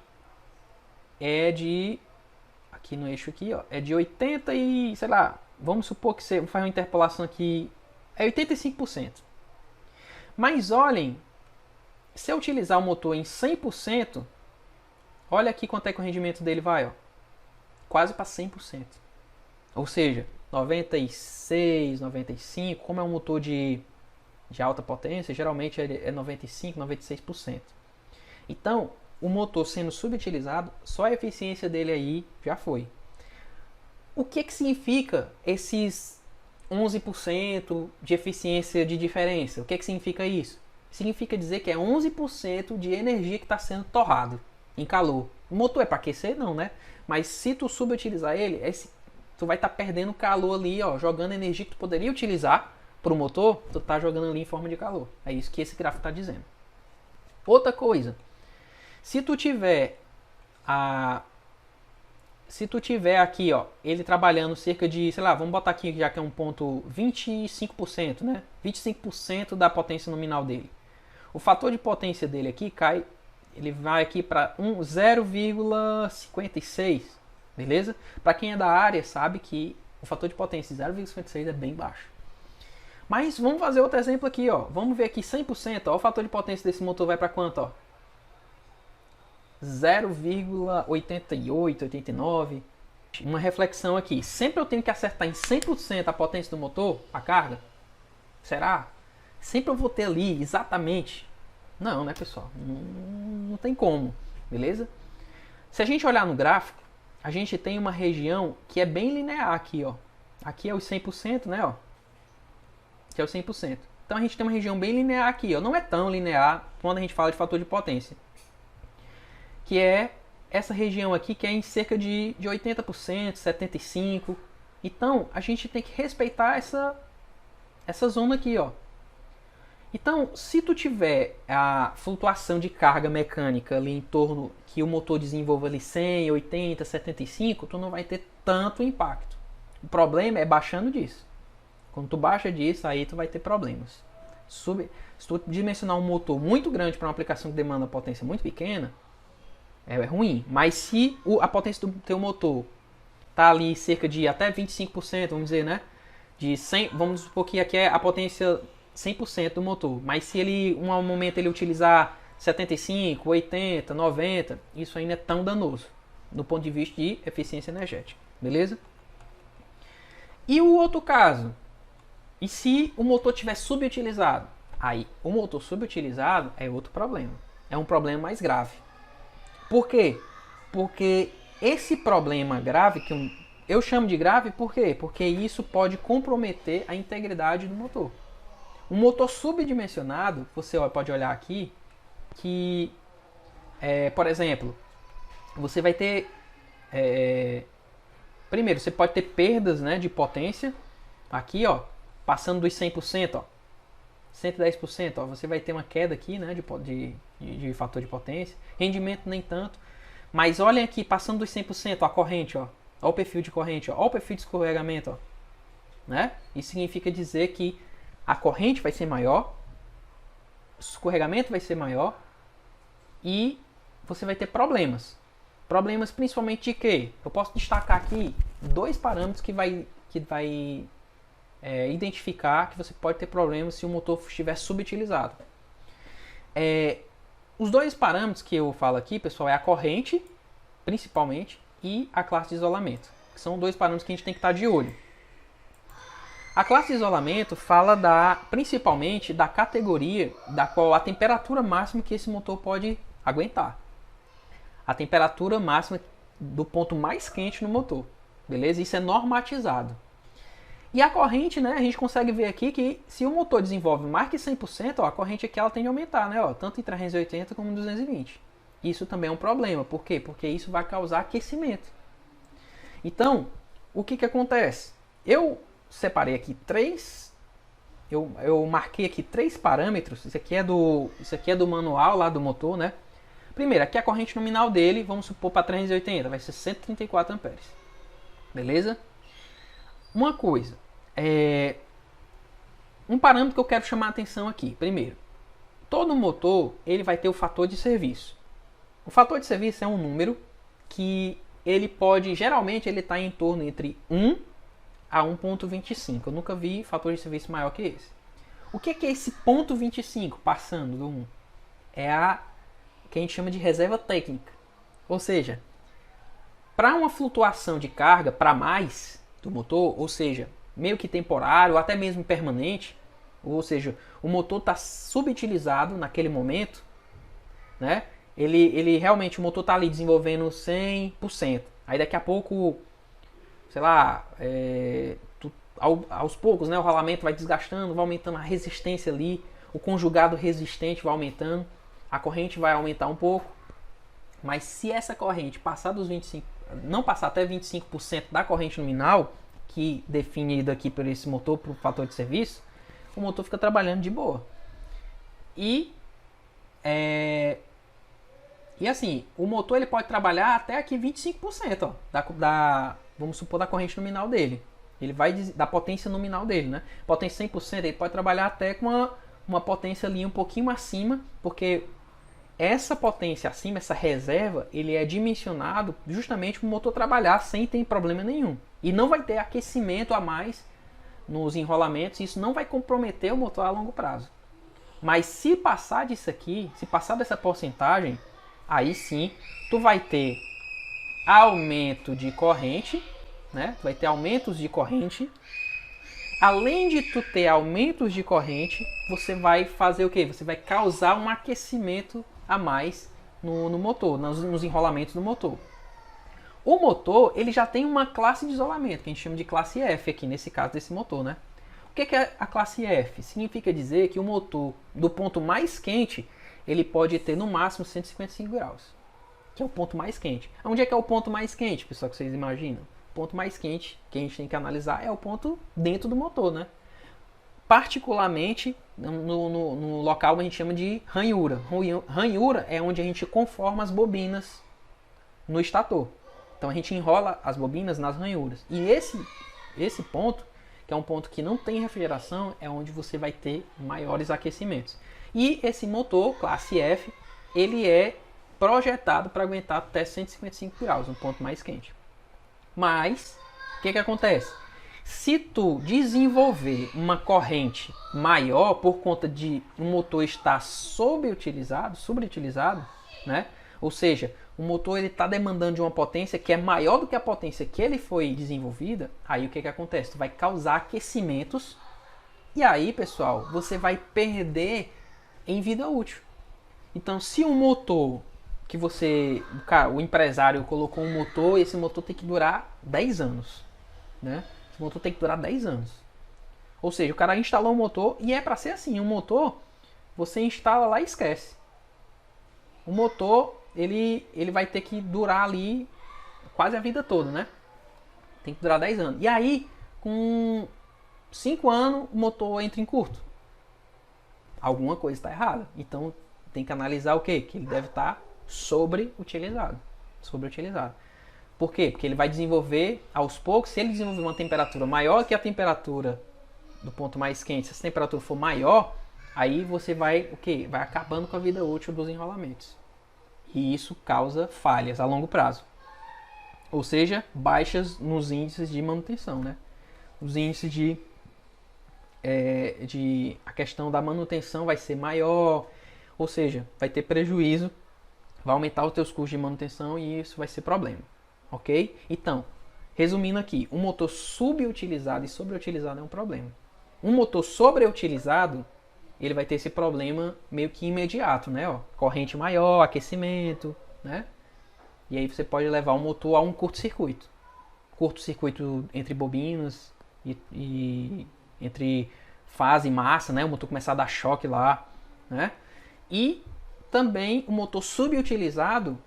é de, aqui no eixo aqui, ó, é de 80 e, sei lá, vamos supor que você faz uma interpolação aqui, é 85%. Mas olhem, se eu utilizar o motor em 100%, olha aqui quanto é que o rendimento dele vai, ó. Quase para 100%. Ou seja, 96, 95, como é um motor de alta potência, geralmente é 95, 96%. Então, o motor sendo subutilizado, só a eficiência dele aí já foi. O que significa esses 11% de eficiência de diferença? O que significa isso? Significa dizer que é 11% de energia que está sendo torrado em calor. O motor é para aquecer? Não, né? Mas se tu subutilizar ele, tu vai estar perdendo calor ali, ó, jogando energia que tu poderia utilizar para o motor, tu tá jogando ali em forma de calor. É isso que esse gráfico está dizendo. Outra coisa, se tu tiver aqui, ó, ele trabalhando cerca de, sei lá, vamos botar aqui já que é um ponto 25%, né? 25% da potência nominal dele. O fator de potência dele aqui cai, ele vai aqui para 0,56, beleza? Para quem é da área sabe que o fator de potência de 0,56 é bem baixo. Mas vamos fazer outro exemplo aqui, ó. Vamos ver aqui 100%, ó, o fator de potência desse motor vai para quanto, ó? 0,88, 89. Uma reflexão aqui. Sempre eu tenho que acertar em 100% a potência do motor, a carga? Será? Sempre eu vou ter ali exatamente? Não, né, pessoal? Não tem como, beleza? Se a gente olhar no gráfico, a gente tem uma região que é bem linear aqui, ó. Aqui é os 100%, né, ó? Que é o 100%. Então a gente tem uma região bem linear aqui, ó. Não é tão linear quando a gente fala de fator de potência. Que é essa região aqui, que é em cerca de 80%, 75%. Então a gente tem que respeitar essa zona aqui, ó. Então, se tu tiver a flutuação de carga mecânica ali em torno que o motor desenvolva ali 100, 80, 75, tu não vai ter tanto impacto. O problema é baixando disso. Quando tu baixa disso, aí tu vai ter problemas. Se tu dimensionar um motor muito grande para uma aplicação que demanda potência muito pequena, é ruim. Mas se a potência do teu motor tá ali cerca de até 25%, vamos dizer, né? De 100, vamos supor que aqui é a potência 100% do motor. Mas se ele, um momento ele utilizar 75, 80, 90, isso ainda é tão danoso do ponto de vista de eficiência energética. Beleza? E o outro caso? E se o motor estiver subutilizado? Aí, o motor subutilizado é outro problema. É um problema mais grave. Por quê? Porque esse problema grave, que eu chamo de grave, por quê? Porque isso pode comprometer a integridade do motor. Um motor subdimensionado, você pode olhar aqui, que, por exemplo, você vai ter... primeiro, você pode ter perdas, né, de potência. Aqui, ó, passando dos 100%, ó, 110%, ó, você vai ter uma queda aqui, né, de fator de potência. Rendimento nem tanto. Mas olhem aqui, passando dos 100%, ó, a corrente, ó. Olha o perfil de corrente, ó. Olha o perfil de escorregamento, ó. Né? Isso significa dizer que a corrente vai ser maior, o escorregamento vai ser maior e você vai ter problemas. Problemas principalmente de quê? Eu posso destacar aqui dois parâmetros que vai identificar que você pode ter problemas se o motor estiver subutilizado. Os dois parâmetros que eu falo aqui, pessoal, é a corrente, principalmente, e a classe de isolamento. Que são dois parâmetros que a gente tem que estar de olho. A classe de isolamento fala principalmente da categoria da qual a temperatura máxima que esse motor pode aguentar. A temperatura máxima do ponto mais quente no motor. Beleza? Isso é normatizado. E a corrente, né, a gente consegue ver aqui que se o motor desenvolve mais que 100%, ó, a corrente aqui ela tende a aumentar, né, ó, tanto em 380 como em 220. Isso também é um problema. Por quê? Porque isso vai causar aquecimento. Então, o que acontece? Eu separei aqui três eu marquei aqui 3 parâmetros. Isso aqui é do manual lá do motor, né? Primeiro, aqui a corrente nominal dele, vamos supor para 380, vai ser 134 amperes. Beleza? Uma coisa, um parâmetro que eu quero chamar a atenção aqui. Primeiro, todo motor ele vai ter o fator de serviço. O fator de serviço é um número que ele pode, geralmente ele está em torno entre 1 a 1.25. Eu nunca vi fator de serviço maior que esse. O que é esse ponto 25 passando do 1? É a que a gente chama de reserva técnica. Ou seja, para uma flutuação de carga para mais do motor, ou seja, meio que temporário, ou até mesmo permanente, ou seja, o motor está subutilizado naquele momento, né? Ele realmente, o motor está ali desenvolvendo 100%. Aí daqui a pouco, sei lá, aos poucos, né, o rolamento vai desgastando, vai aumentando a resistência ali, o conjugado resistente vai aumentando, a corrente vai aumentar um pouco. Mas se essa corrente passar dos 25%, não passar até 25% da corrente nominal, que definida aqui por esse motor, por fator de serviço, o motor fica trabalhando de boa. E assim, o motor ele pode trabalhar até aqui 25%, ó, vamos supor, da corrente nominal dele. Ele vai da potência nominal dele, né? Potência 100%, ele pode trabalhar até com uma potência ali um pouquinho acima, porque essa potência acima, essa reserva, ele é dimensionado justamente para o motor trabalhar sem ter problema nenhum. E não vai ter aquecimento a mais nos enrolamentos, isso não vai comprometer o motor a longo prazo. Mas se passar disso aqui, se passar dessa porcentagem, aí sim tu vai ter aumento de corrente, né? Tu vai ter aumentos de corrente. Além de tu ter aumentos de corrente, você vai fazer o quê? Você vai causar um aquecimento a mais no motor, nos enrolamentos do motor. O motor, ele já tem uma classe de isolamento, que a gente chama de classe F aqui, nesse caso desse motor, né? O que é a classe F? Significa dizer que o motor, do ponto mais quente, ele pode ter no máximo 155 graus, que é o ponto mais quente. Onde é que é o ponto mais quente, pessoal, que vocês imaginam? O ponto mais quente que a gente tem que analisar é o ponto dentro do motor, né? Particularmente no local que a gente chama de ranhura. Ranhura é onde a gente conforma as bobinas no estator. Então a gente enrola as bobinas nas ranhuras. E esse ponto, que é um ponto que não tem refrigeração, é onde você vai ter maiores aquecimentos. E esse motor, classe F, ele é projetado para aguentar até 155 graus, um ponto mais quente. Mas, o que acontece? Se tu desenvolver uma corrente maior por conta de o motor estar subutilizado, né? Ou seja, o motor está demandando de uma potência que é maior do que a potência que ele foi desenvolvida, aí o que acontece? Tu vai causar aquecimentos e aí, pessoal, você vai perder em vida útil. Então, se um motor que o empresário colocou um motor, esse motor tem que durar 10 anos, né? Esse motor tem que durar 10 anos. Ou seja, o cara instalou um motor e é para ser assim, um motor você instala lá e esquece. O motor, ele vai ter que durar ali quase a vida toda, né? Tem que durar 10 anos. E aí, com 5 anos, o motor entra em curto. Alguma coisa está errada. Então, tem que analisar o quê? Que ele deve estar sobreutilizado. Por quê? Porque ele vai desenvolver aos poucos. Se ele desenvolver uma temperatura maior que a temperatura do ponto mais quente, se essa temperatura for maior, aí você vai vai acabando com a vida útil dos enrolamentos. E isso causa falhas a longo prazo. Ou seja, baixas nos índices de manutenção, né? Os índices a questão da manutenção vai ser maior, ou seja, vai ter prejuízo, vai aumentar os teus custos de manutenção e isso vai ser problema, ok? Então, resumindo aqui, um motor subutilizado e sobreutilizado é um problema. Um motor sobreutilizado, ele vai ter esse problema meio que imediato, né? Ó, corrente maior, aquecimento, né? E aí você pode levar o motor a um curto-circuito. Curto-circuito entre bobinas e entre fase e massa, né? O motor começar a dar choque lá, né? E também o motor subutilizado,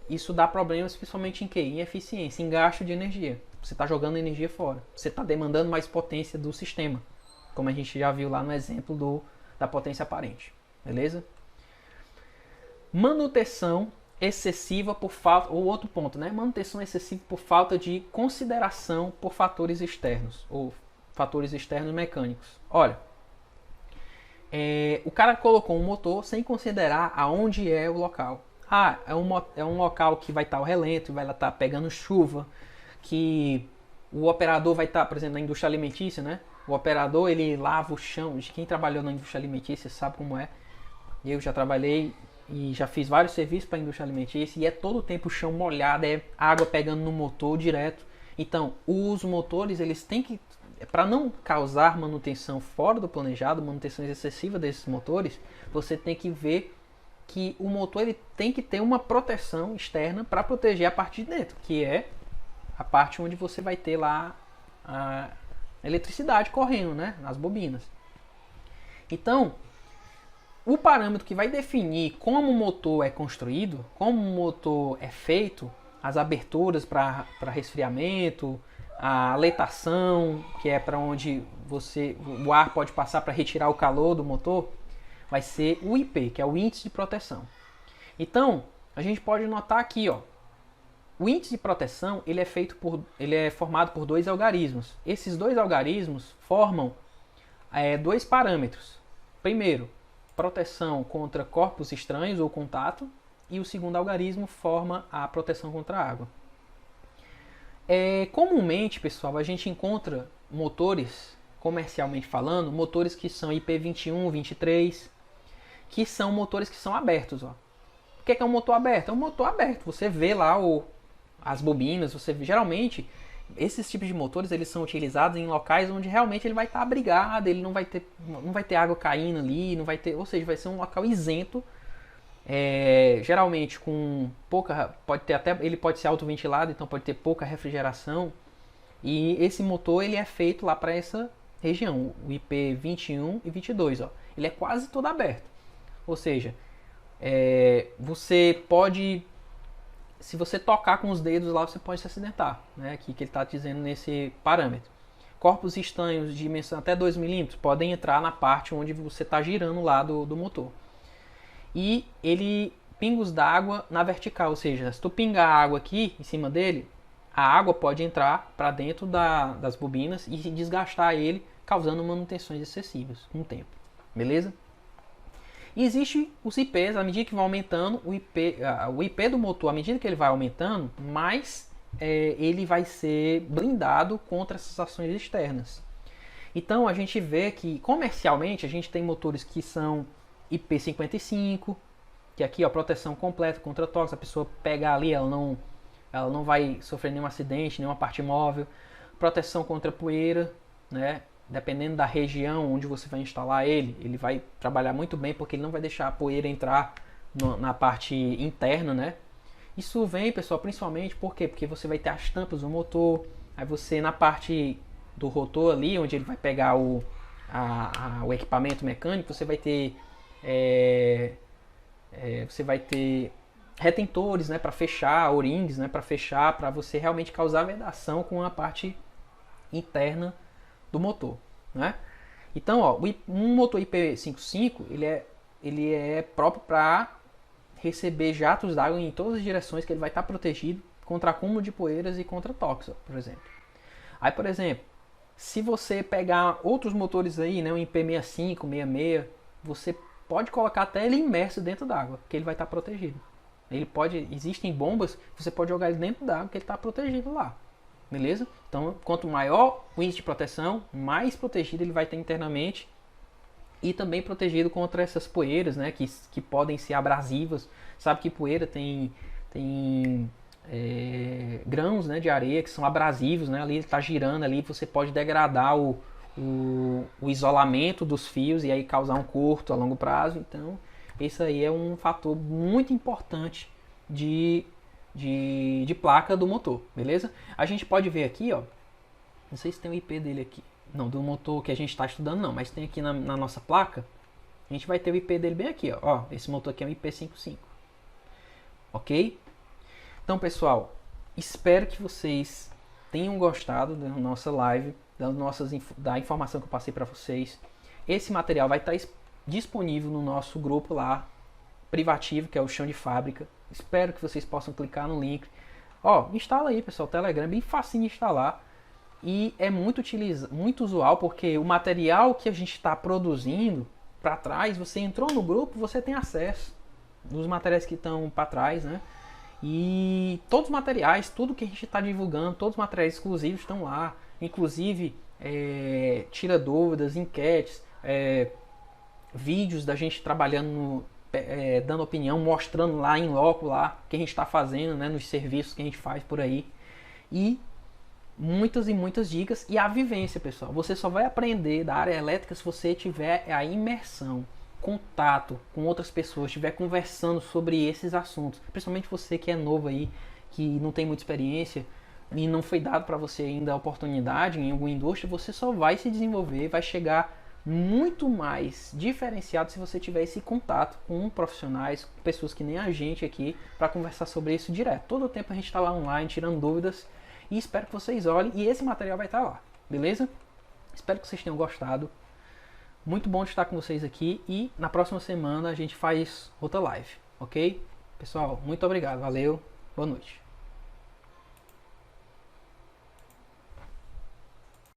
isso dá problemas principalmente em quê? Em eficiência, em gasto de energia. Você está jogando energia fora. Você está demandando mais potência do sistema. como a gente já viu lá no exemplo da potência aparente, beleza? Manutenção excessiva por falta, ou outro ponto, né? Manutenção excessiva por falta de consideração por fatores externos, ou fatores externos mecânicos. Olha, o cara colocou um motor sem considerar aonde é o local. É um local que vai estar o relento, vai estar pegando chuva, que o operador vai estar, por exemplo, na indústria alimentícia, né? O operador, ele lava o chão. De quem trabalhou na indústria alimentícia sabe como é. Eu já trabalhei e já fiz vários serviços para a indústria alimentícia e é todo o tempo o chão molhado, é água pegando no motor direto. Então, os motores, eles têm que, para não causar manutenção fora do planejado, manutenção excessiva desses motores, você tem que ver que o motor ele tem que ter uma proteção externa para proteger a parte de dentro, que é a parte onde você vai ter lá a eletricidade correndo, né, nas bobinas. Então, o parâmetro que vai definir como o motor é construído, como o motor é feito, as aberturas para resfriamento, a aletação, que é para onde o ar pode passar para retirar o calor do motor, vai ser o IP, que é o índice de proteção. Então, a gente pode notar aqui, ó, o índice de proteção ele é formado por dois algarismos. Esses dois algarismos formam dois parâmetros. Primeiro, proteção contra corpos estranhos ou contato, e o segundo algarismo forma a proteção contra a água. Comumente, pessoal, a gente encontra motores, comercialmente falando, motores que são IP21, 23, que são motores que são abertos. Ó. O que é um motor aberto? É um motor aberto. Você vê lá as bobinas, geralmente esses tipos de motores eles são utilizados em locais onde realmente ele vai estar abrigado, ele não vai ter água caindo ali, ou seja, vai ser um local isento, geralmente com pouca, ele pode ser autoventilado, então pode ter pouca refrigeração, e esse motor ele é feito lá para essa região, o IP 21 e 22, ó. Ele é quase todo aberto, ou seja, você pode, se você tocar com os dedos lá, você pode se acidentar, né? Aqui que ele está dizendo nesse parâmetro. Corpos estranhos de dimensão até 2 milímetros podem entrar na parte onde você está girando lá do motor. E ele pingos d'água na vertical, ou seja, se tu pingar água aqui em cima dele, a água pode entrar para dentro das bobinas e desgastar ele, causando manutenções excessivas com o tempo. Beleza? E existe os IPs, à medida que vai aumentando, o IP do motor, à medida que ele vai aumentando, mais ele vai ser blindado contra essas ações externas. Então a gente vê que comercialmente a gente tem motores que são IP55, que aqui ó, proteção completa contra toques, a pessoa pegar ali, ela não vai sofrer nenhum acidente, nenhuma parte móvel. Proteção contra poeira, né? Dependendo da região onde você vai instalar ele vai trabalhar muito bem, porque ele não vai deixar a poeira entrar na parte interna, né? Isso vem, pessoal, principalmente por quê? Porque você vai ter as tampas do motor, aí você na parte do rotor ali, onde ele vai pegar o equipamento mecânico, você vai ter retentores, né, para fechar, O-rings, né, para fechar, para você realmente causar vedação com a parte interna do motor, né? Então, ó, um motor IP55 ele é próprio para receber jatos d'água em todas as direções, que ele vai estar protegido contra acúmulo de poeiras e contra toques, por exemplo. Aí, por exemplo, se você pegar outros motores aí, né, um IP65, 66, você pode colocar até ele imerso dentro d'água, que ele vai estar protegido. Existem bombas, você pode jogar ele dentro d'água, que ele está protegido lá. Beleza? Então, quanto maior o índice de proteção, mais protegido ele vai ter internamente e também protegido contra essas poeiras, né, que podem ser abrasivas. Sabe que poeira tem grãos, né, de areia que são abrasivos, né, ali ele está girando ali, você pode degradar o isolamento dos fios e aí causar um curto a longo prazo. Então, esse aí é um fator muito importante de placa do motor, beleza? A gente pode ver aqui, ó, não sei se tem o IP dele aqui, não, do motor que a gente está estudando não, mas tem aqui na nossa placa, a gente vai ter o IP dele bem aqui, ó, esse motor aqui é um IP55, ok? Então, pessoal, espero que vocês tenham gostado da nossa live, da informação que eu passei para vocês. Esse material vai estar disponível no nosso grupo lá, privativo, que é o Chão de Fábrica. Espero que vocês possam clicar no link. Instala aí, pessoal, o Telegram, bem facinho de instalar. E é muito usual, porque o material que a gente está produzindo para trás, você entrou no grupo, você tem acesso dos materiais que estão para trás, né? E todos os materiais, tudo que a gente está divulgando, todos os materiais exclusivos estão lá. Inclusive, tira dúvidas, enquetes, vídeos da gente trabalhando, dando opinião, mostrando lá em loco lá o que a gente está fazendo, né, nos serviços que a gente faz por aí. E muitas e muitas dicas e a vivência, pessoal. Você só vai aprender da área elétrica se você tiver a imersão, contato com outras pessoas, estiver conversando sobre esses assuntos. Principalmente você que é novo aí, que não tem muita experiência e não foi dado para você ainda a oportunidade em alguma indústria, você só vai se desenvolver, vai chegar muito mais diferenciado se você tiver esse contato com profissionais, com pessoas que nem a gente aqui, para conversar sobre isso direto. Todo o tempo a gente está lá online, tirando dúvidas, e espero que vocês olhem, e esse material vai estar lá, beleza? Espero que vocês tenham gostado. Muito bom de estar com vocês aqui, e na próxima semana a gente faz outra live, ok? Pessoal, muito obrigado, valeu, boa noite.